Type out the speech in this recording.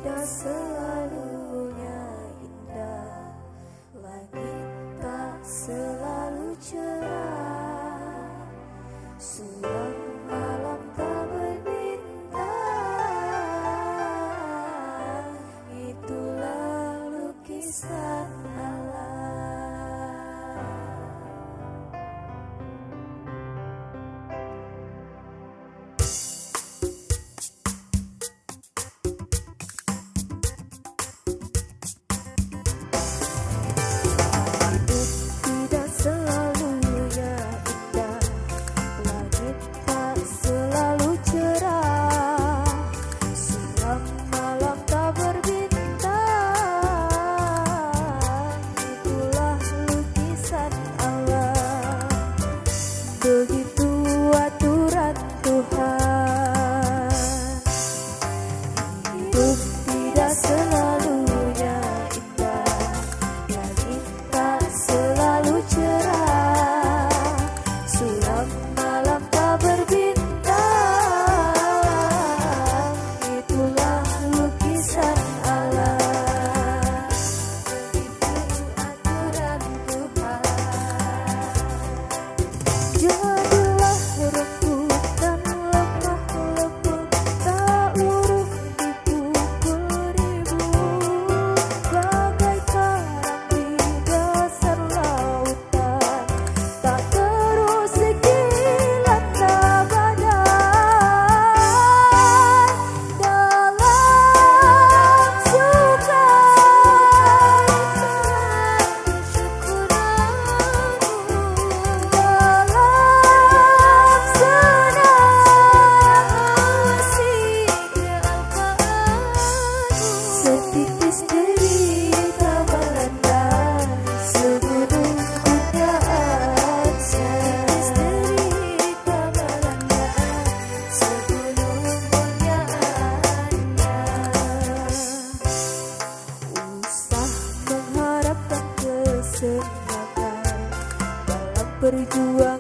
tidak selalunya indah, langit tak selalu cerah, suram malam tak berbintang, itulah lukisan alam. Begitu aturan Tuhan, hidup tidak selalunya indah, langit tak selalu cerah, suram malam tak berbintang, itulah lukisan alam. Begitu aturan Tuhan. Jadilah rembutan lemah lembut, tak luruh dipukul ribut, bagai karang di dasar lautan, tak terusik dilanda badai. Dalam suka setipis derita melanda, segunung punyaan. Setipis derita melanda, segunung punyaannya. Usah mengharapkan kesenangan dalam perjuangan